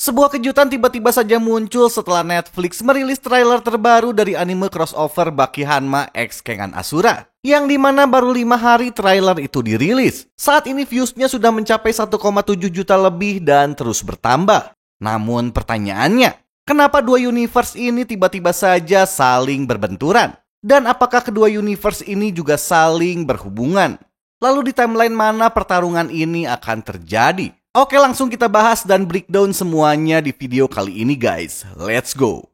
Sebuah kejutan tiba-tiba saja muncul setelah Netflix merilis trailer terbaru dari anime crossover Baki Hanma X Kengan Asura. Yang dimana baru 5 hari trailer itu dirilis. Saat ini viewsnya sudah mencapai 1,7 juta lebih dan terus bertambah. Namun pertanyaannya, kenapa dua universe ini tiba-tiba saja saling berbenturan? Dan apakah kedua universe ini juga saling berhubungan? Lalu di timeline mana pertarungan ini akan terjadi? Oke, langsung kita bahas dan breakdown semuanya di video kali ini guys. Let's go!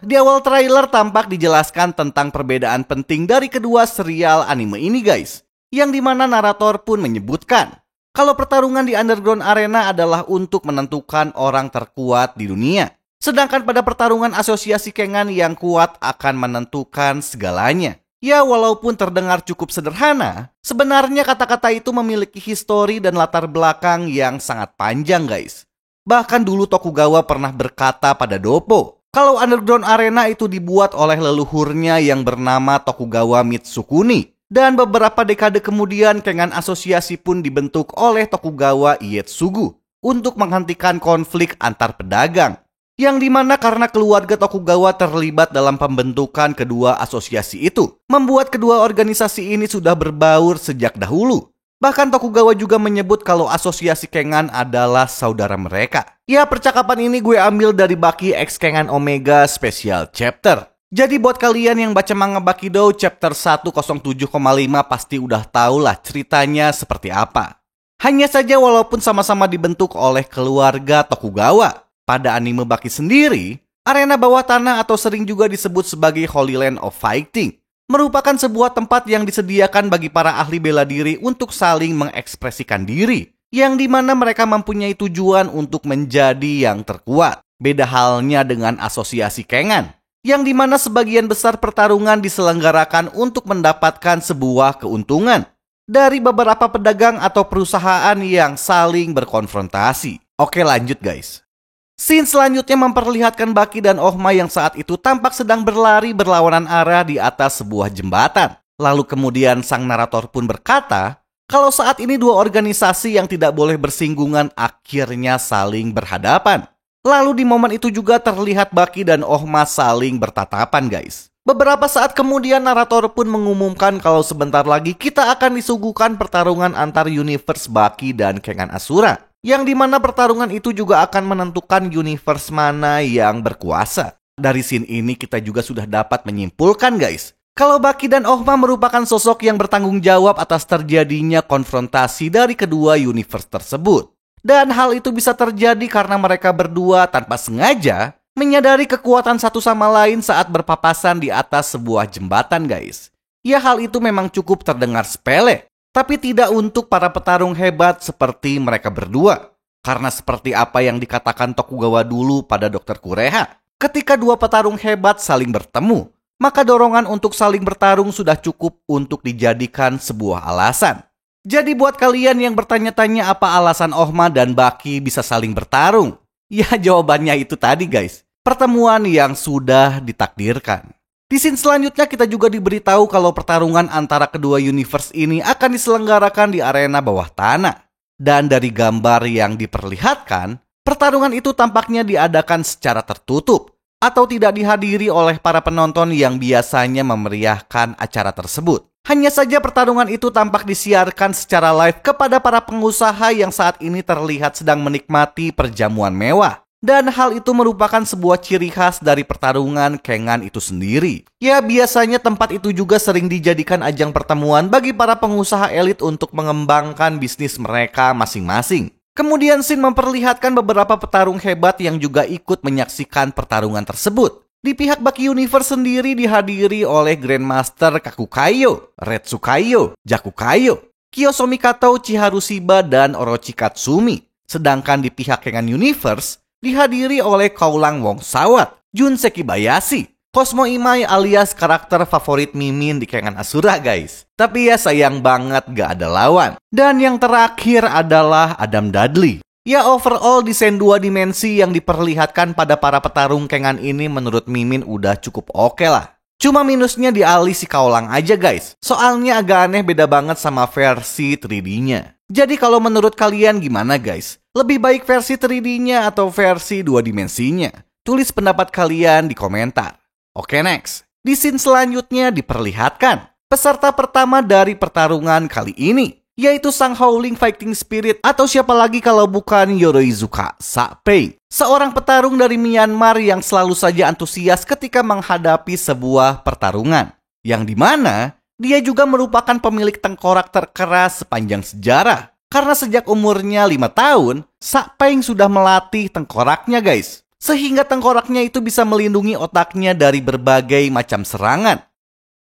Di awal trailer tampak dijelaskan tentang perbedaan penting dari kedua serial anime ini guys. Yang dimana narator pun menyebutkan kalau pertarungan di Underground Arena adalah untuk menentukan orang terkuat di dunia. Sedangkan pada pertarungan asosiasi Kengan yang kuat akan menentukan segalanya. Ya, walaupun terdengar cukup sederhana, sebenarnya kata-kata itu memiliki histori dan latar belakang yang sangat panjang guys. Bahkan dulu Tokugawa pernah berkata pada Doppo, kalau Underground Arena itu dibuat oleh leluhurnya yang bernama Tokugawa Mitsukuni. Dan beberapa dekade kemudian Kengan Asosiasi pun dibentuk oleh Tokugawa Ietsugu untuk menghentikan konflik antar pedagang. Yang dimana karena keluarga Tokugawa terlibat dalam pembentukan kedua asosiasi itu, membuat kedua organisasi ini sudah berbaur sejak dahulu. Bahkan Tokugawa juga menyebut kalau asosiasi Kengan adalah saudara mereka. Ya, percakapan ini gue ambil dari Baki X Kengan Omega Special Chapter. Jadi buat kalian yang baca manga Bakido chapter 107,5 pasti udah tahu lah ceritanya seperti apa. Hanya saja walaupun sama-sama dibentuk oleh keluarga Tokugawa, pada anime Baki sendiri, arena bawah tanah atau sering juga disebut sebagai Holy Land of Fighting merupakan sebuah tempat yang disediakan bagi para ahli bela diri untuk saling mengekspresikan diri, yang dimana mereka mempunyai tujuan untuk menjadi yang terkuat. Beda halnya dengan asosiasi Kengan, yang dimana sebagian besar pertarungan diselenggarakan untuk mendapatkan sebuah keuntungan dari beberapa pedagang atau perusahaan yang saling berkonfrontasi. Oke, lanjut guys. Scene selanjutnya memperlihatkan Baki dan Ohma yang saat itu tampak sedang berlari berlawanan arah di atas sebuah jembatan. Lalu kemudian sang narator pun berkata, kalau saat ini dua organisasi yang tidak boleh bersinggungan akhirnya saling berhadapan. Lalu di momen itu juga terlihat Baki dan Ohma saling bertatapan guys. Beberapa saat kemudian narator pun mengumumkan kalau sebentar lagi kita akan disuguhkan pertarungan antar universe Baki dan Kengan Asura. Yang dimana pertarungan itu juga akan menentukan universe mana yang berkuasa. Dari scene ini kita juga sudah dapat menyimpulkan guys, kalau Baki dan Ohma merupakan sosok yang bertanggung jawab atas terjadinya konfrontasi dari kedua universe tersebut. Dan hal itu bisa terjadi karena mereka berdua tanpa sengaja menyadari kekuatan satu sama lain saat berpapasan di atas sebuah jembatan guys. Ya, hal itu memang cukup terdengar sepele, tapi tidak untuk para petarung hebat seperti mereka berdua. Karena seperti apa yang dikatakan Tokugawa dulu pada Dr. Kureha, ketika dua petarung hebat saling bertemu, maka dorongan untuk saling bertarung sudah cukup untuk dijadikan sebuah alasan. Jadi buat kalian yang bertanya-tanya apa alasan Ohma dan Baki bisa saling bertarung, ya jawabannya itu tadi guys, pertemuan yang sudah ditakdirkan. Di scene selanjutnya kita juga diberitahu kalau pertarungan antara kedua universe ini akan diselenggarakan di arena bawah tanah. Dan dari gambar yang diperlihatkan, pertarungan itu tampaknya diadakan secara tertutup atau tidak dihadiri oleh para penonton yang biasanya memeriahkan acara tersebut. Hanya saja pertarungan itu tampak disiarkan secara live kepada para pengusaha yang saat ini terlihat sedang menikmati perjamuan mewah. Dan hal itu merupakan sebuah ciri khas dari pertarungan Kengan itu sendiri. Ya, biasanya tempat itu juga sering dijadikan ajang pertemuan bagi para pengusaha elit untuk mengembangkan bisnis mereka masing-masing. Kemudian scene memperlihatkan beberapa petarung hebat yang juga ikut menyaksikan pertarungan tersebut. Di pihak Baki Universe sendiri dihadiri oleh Grandmaster Kakukayo, Retsukayo, Jakukayo, Kiyosomi Kato, Chiharu Shiba, dan Orochi Katsumi. Sedangkan di pihak Kengan Universe dihadiri oleh Kaulang Wong Sawat, Junseki Bayashi, Cosmo Imai alias karakter favorit Mimin di Kengan Asura guys. Tapi ya sayang banget gak ada lawan. Dan yang terakhir adalah Adam Dudley. Ya, overall desain dua dimensi yang diperlihatkan pada para petarung Kengan ini menurut Mimin udah cukup oke lah. Cuma minusnya di alis si Kaulang aja guys. Soalnya agak aneh, beda banget sama versi 3D-nya. Jadi kalau menurut kalian gimana guys? Lebih baik versi 3D-nya atau versi 2 dimensinya? Tulis pendapat kalian di komentar. Oke, next. Di scene selanjutnya diperlihatkan peserta pertama dari pertarungan kali ini, yaitu sang Howling Fighting Spirit atau siapa lagi kalau bukan Yoroizuka Sa-peng, seorang petarung dari Myanmar yang selalu saja antusias ketika menghadapi sebuah pertarungan, yang dimana dia juga merupakan pemilik tengkorak terkeras sepanjang sejarah. Karena sejak umurnya 5 tahun, Sa-peng sudah melatih tengkoraknya guys, sehingga tengkoraknya itu bisa melindungi otaknya dari berbagai macam serangan.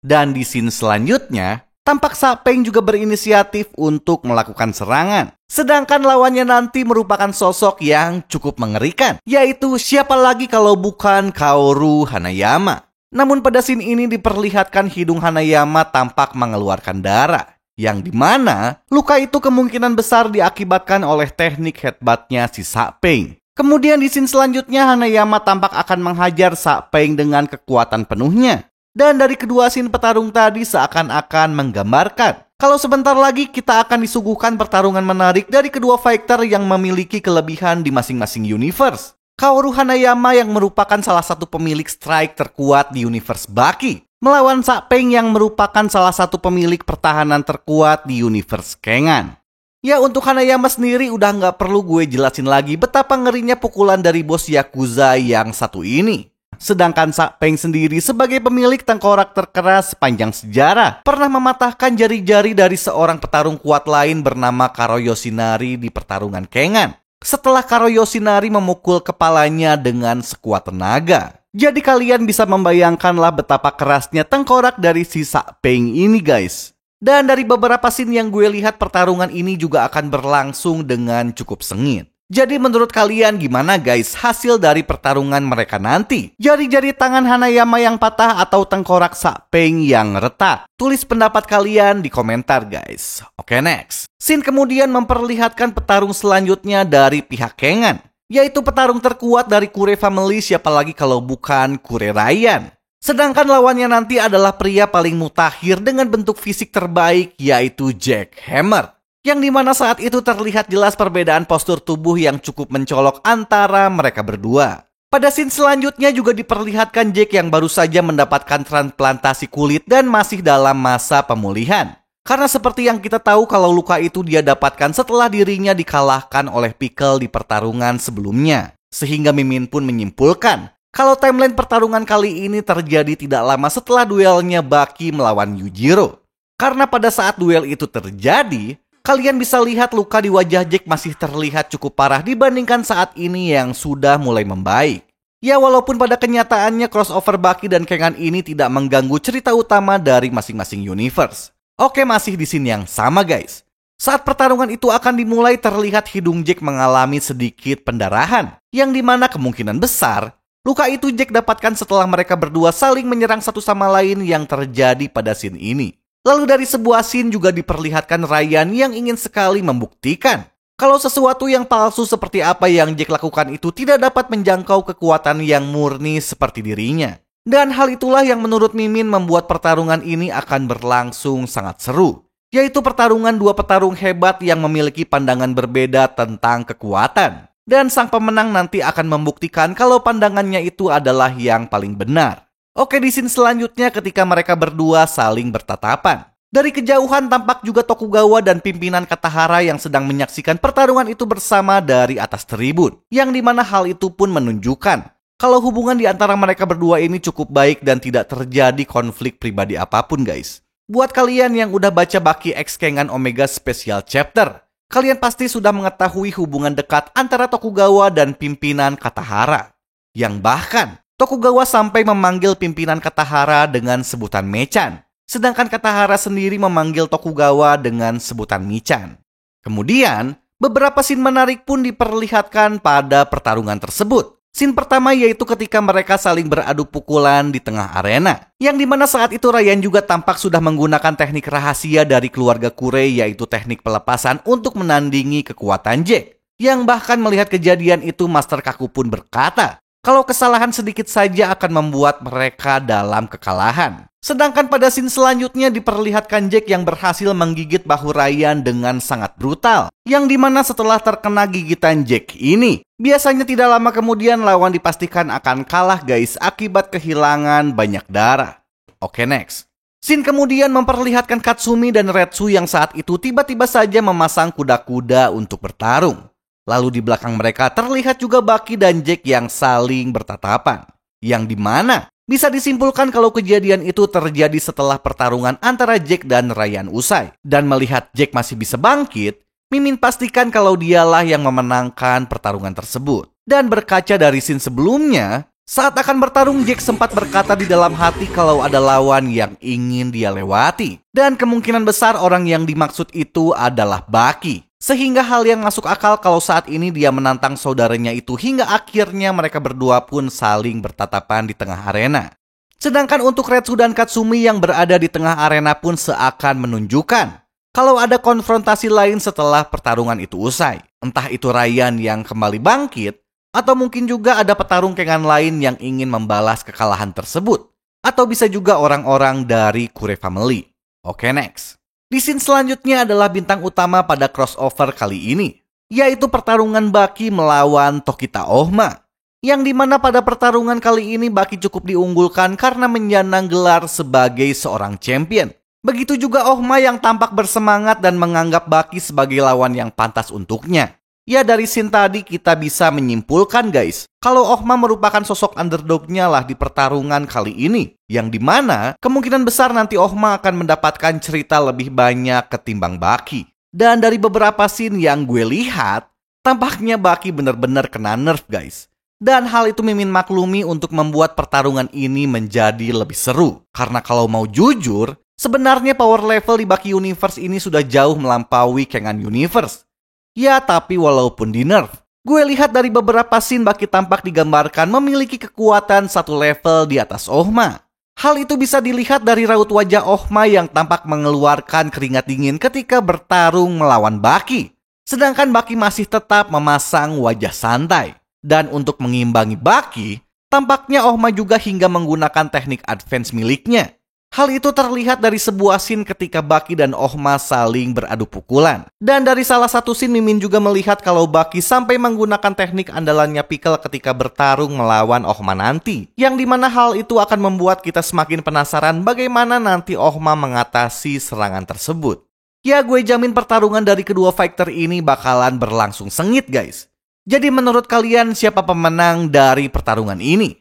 Dan di scene selanjutnya, tampak Sa-peng juga berinisiatif untuk melakukan serangan. Sedangkan lawannya nanti merupakan sosok yang cukup mengerikan, yaitu siapa lagi kalau bukan Kaoru Hanayama. Namun pada scene ini diperlihatkan hidung Hanayama tampak mengeluarkan darah, yang dimana luka itu kemungkinan besar diakibatkan oleh teknik headbutt-nya si Sa-peng. Kemudian di scene selanjutnya Hanayama tampak akan menghajar Sa-peng dengan kekuatan penuhnya. Dan dari kedua scene petarung tadi seakan-akan menggambarkan kalau sebentar lagi kita akan disuguhkan pertarungan menarik dari kedua fighter yang memiliki kelebihan di masing-masing universe. Kaoru Hanayama yang merupakan salah satu pemilik strike terkuat di universe Baki, melawan Sa-peng yang merupakan salah satu pemilik pertahanan terkuat di universe Kengan. Ya, untuk Hanayama sendiri udah nggak perlu gue jelasin lagi betapa ngerinya pukulan dari bos Yakuza yang satu ini. Sedangkan Sa-peng sendiri sebagai pemilik tengkorak terkeras sepanjang sejarah pernah mematahkan jari-jari dari seorang petarung kuat lain bernama Karo Yoshinari di pertarungan Kengan, setelah Karo Yoshinari memukul kepalanya dengan sekuat tenaga. Jadi kalian bisa membayangkanlah betapa kerasnya tengkorak dari si Sa-peng ini guys. Dan dari beberapa scene yang gue lihat, pertarungan ini juga akan berlangsung dengan cukup sengit. Jadi menurut kalian gimana guys hasil dari pertarungan mereka nanti? Jari-jari tangan Hanayama yang patah atau tengkorak Sa-peng yang retak? Tulis pendapat kalian di komentar guys. Oke, next. Scene kemudian memperlihatkan petarung selanjutnya dari pihak Kengan, yaitu petarung terkuat dari Kure Family, siapa lagi kalau bukan Kure Ryan. Sedangkan lawannya nanti adalah pria paling mutakhir dengan bentuk fisik terbaik, yaitu Jack Hammer. Yang dimana saat itu terlihat jelas perbedaan postur tubuh yang cukup mencolok antara mereka berdua. Pada scene selanjutnya juga diperlihatkan Jack yang baru saja mendapatkan transplantasi kulit dan masih dalam masa pemulihan. Karena seperti yang kita tahu kalau luka itu dia dapatkan setelah dirinya dikalahkan oleh Pickle di pertarungan sebelumnya. Sehingga Mimin pun menyimpulkan kalau timeline pertarungan kali ini terjadi tidak lama setelah duelnya Baki melawan Yujiro. Karena pada saat duel itu terjadi, kalian bisa lihat luka di wajah Jack masih terlihat cukup parah dibandingkan saat ini yang sudah mulai membaik. Ya, walaupun pada kenyataannya crossover Baki dan Kengan ini tidak mengganggu cerita utama dari masing-masing universe. Oke, masih di scene yang sama guys. Saat pertarungan itu akan dimulai terlihat hidung Jack mengalami sedikit pendarahan, yang dimana kemungkinan besar luka itu Jack dapatkan setelah mereka berdua saling menyerang satu sama lain yang terjadi pada scene ini. Lalu dari sebuah scene juga diperlihatkan Ryan yang ingin sekali membuktikan kalau sesuatu yang palsu seperti apa yang Jack lakukan itu tidak dapat menjangkau kekuatan yang murni seperti dirinya. Dan hal itulah yang menurut Mimin membuat pertarungan ini akan berlangsung sangat seru, yaitu pertarungan dua petarung hebat yang memiliki pandangan berbeda tentang kekuatan. Dan sang pemenang nanti akan membuktikan kalau pandangannya itu adalah yang paling benar. Oke, di scene selanjutnya ketika mereka berdua saling bertatapan. Dari kejauhan tampak juga Tokugawa dan pimpinan Katahara yang sedang menyaksikan pertarungan itu bersama dari atas tribun. Yang dimana hal itu pun menunjukkan kalau hubungan di antara mereka berdua ini cukup baik dan tidak terjadi konflik pribadi apapun guys. Buat kalian yang udah baca Baki X Kengan Omega Special Chapter, kalian pasti sudah mengetahui hubungan dekat antara Tokugawa dan pimpinan Katahara. Yang bahkan Tokugawa sampai memanggil pimpinan Katahara dengan sebutan Mechan, sedangkan Katahara sendiri memanggil Tokugawa dengan sebutan Michan. Kemudian, beberapa scene menarik pun diperlihatkan pada pertarungan tersebut. Scene pertama yaitu ketika mereka saling beradu pukulan di tengah arena, yang dimana saat itu Ryan juga tampak sudah menggunakan teknik rahasia dari keluarga Kure, yaitu teknik pelepasan untuk menandingi kekuatan Jack. Yang bahkan melihat kejadian itu Master Kaku pun berkata Kalau kesalahan sedikit saja akan membuat mereka dalam kekalahan. Sedangkan pada scene selanjutnya diperlihatkan Jack yang berhasil menggigit bahu Ryan dengan sangat brutal. Yang dimana setelah terkena gigitan Jack ini, biasanya tidak lama kemudian lawan dipastikan akan kalah guys akibat kehilangan banyak darah. Oke, next. Scene kemudian memperlihatkan Katsumi dan Retsu yang saat itu tiba-tiba saja memasang kuda-kuda untuk bertarung. Lalu di belakang mereka terlihat juga Baki dan Jack yang saling bertatapan. Yang dimana bisa disimpulkan kalau kejadian itu terjadi setelah pertarungan antara Jack dan Ryan usai. Dan melihat Jack masih bisa bangkit, Mimin pastikan kalau dialah yang memenangkan pertarungan tersebut. Dan berkaca dari scene sebelumnya, saat akan bertarung Jack sempat berkata di dalam hati kalau ada lawan yang ingin dia lewati. Dan kemungkinan besar orang yang dimaksud itu adalah Baki. Sehingga hal yang masuk akal kalau saat ini dia menantang saudaranya itu hingga akhirnya mereka berdua pun saling bertatapan di tengah arena. Sedangkan untuk Retsu dan Katsumi yang berada di tengah arena pun seakan menunjukkan kalau ada konfrontasi lain setelah pertarungan itu usai. Entah itu Ryan yang kembali bangkit, atau mungkin juga ada petarung kengan lain yang ingin membalas kekalahan tersebut. Atau bisa juga orang-orang dari Kure Family. Oke, next. Di scene selanjutnya adalah bintang utama pada crossover kali ini, yaitu pertarungan Baki melawan Tokita Ohma. Yang dimana pada pertarungan kali ini Baki cukup diunggulkan karena menyandang gelar sebagai seorang champion. Begitu juga Ohma yang tampak bersemangat dan menganggap Baki sebagai lawan yang pantas untuknya. Ya dari scene tadi kita bisa menyimpulkan guys, kalau Ohma merupakan sosok underdognya lah di pertarungan kali ini. Yang dimana kemungkinan besar nanti Ohma akan mendapatkan cerita lebih banyak ketimbang Baki. Dan dari beberapa scene yang gue lihat, tampaknya Baki benar-benar kena nerf guys. Dan hal itu Mimin maklumi untuk membuat pertarungan ini menjadi lebih seru. Karena kalau mau jujur, sebenarnya power level di Baki Universe ini sudah jauh melampaui Kengan Universe. Ya, tapi walaupun di nerf, gue lihat dari beberapa scene Baki tampak digambarkan memiliki kekuatan satu level di atas Ohma. Hal itu bisa dilihat dari raut wajah Ohma yang tampak mengeluarkan keringat dingin ketika bertarung melawan Baki. Sedangkan Baki masih tetap memasang wajah santai. Dan untuk mengimbangi Baki, tampaknya Ohma juga hingga menggunakan teknik advance miliknya. Hal itu terlihat dari sebuah scene ketika Baki dan Ohma saling beradu pukulan. Dan dari salah satu scene Mimin juga melihat kalau Baki sampai menggunakan teknik andalannya Pickle ketika bertarung melawan Ohma nanti. Yang dimana hal itu akan membuat kita semakin penasaran bagaimana nanti Ohma mengatasi serangan tersebut. Ya gue jamin pertarungan dari kedua fighter ini bakalan berlangsung sengit guys. Jadi menurut kalian siapa pemenang dari pertarungan ini?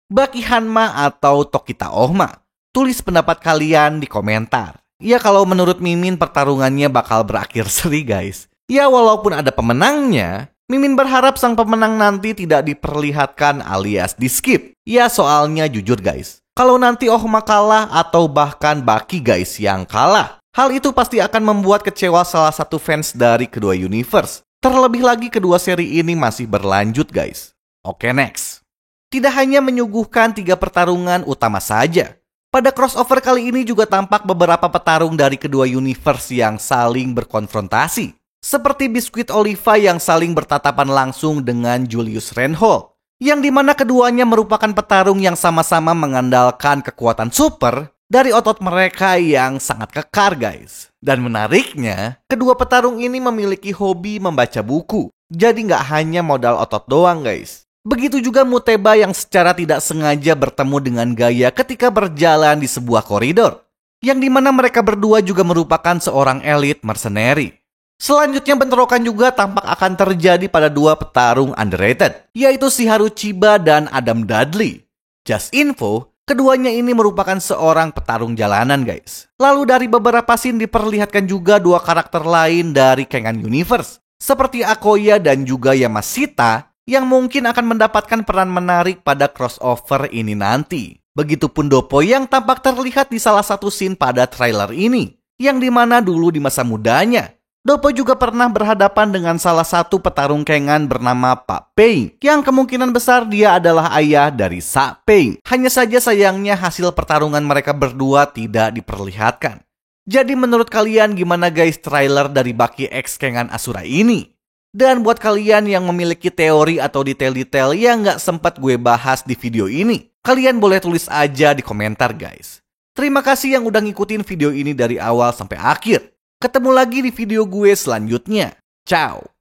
Baki Hanma atau Tokita Ohma? Tulis pendapat kalian di komentar. Ya kalau menurut Mimin pertarungannya bakal berakhir seri guys. Ya walaupun ada pemenangnya, Mimin berharap sang pemenang nanti tidak diperlihatkan alias di skip. Ya soalnya jujur guys, kalau nanti Ohma kalah atau bahkan Baki guys yang kalah, hal itu pasti akan membuat kecewa salah satu fans dari kedua universe. Terlebih lagi kedua seri ini masih berlanjut guys. Oke, next. Tidak hanya menyuguhkan 3 pertarungan utama saja. Pada crossover kali ini juga tampak beberapa petarung dari kedua universe yang saling berkonfrontasi. Seperti Biskuit Oliva yang saling bertatapan langsung dengan Julius Reinhold. Yang dimana keduanya merupakan petarung yang sama-sama mengandalkan kekuatan super dari otot mereka yang sangat kekar guys. Dan menariknya, kedua petarung ini memiliki hobi membaca buku. Jadi nggak hanya modal otot doang guys. Begitu juga Muteba yang secara tidak sengaja bertemu dengan Gaia ketika berjalan di sebuah koridor. Yang dimana mereka berdua juga merupakan seorang elit mercenary. Selanjutnya bentrokan juga tampak akan terjadi pada 2 petarung underrated, yaitu Shiharu Chiba dan Adam Dudley. Just info, keduanya ini merupakan seorang petarung jalanan guys. Lalu dari beberapa scene diperlihatkan juga 2 karakter lain dari Kengan Universe, seperti Akoya dan juga Yamashita, yang mungkin akan mendapatkan peran menarik pada crossover ini nanti. Begitupun Doppo yang tampak terlihat di salah satu scene pada trailer ini, yang dimana dulu di masa mudanya, Doppo juga pernah berhadapan dengan salah satu petarung Kengan bernama Pak Pei, yang kemungkinan besar dia adalah ayah dari Sa Pei. Hanya saja sayangnya hasil pertarungan mereka berdua tidak diperlihatkan. Jadi menurut kalian gimana guys trailer dari Baki X Kengan Asura ini? Dan buat kalian yang memiliki teori atau detail-detail yang nggak sempat gue bahas di video ini, kalian boleh tulis aja di komentar guys. Terima kasih yang udah ngikutin video ini dari awal sampai akhir. Ketemu lagi di video gue selanjutnya. Ciao.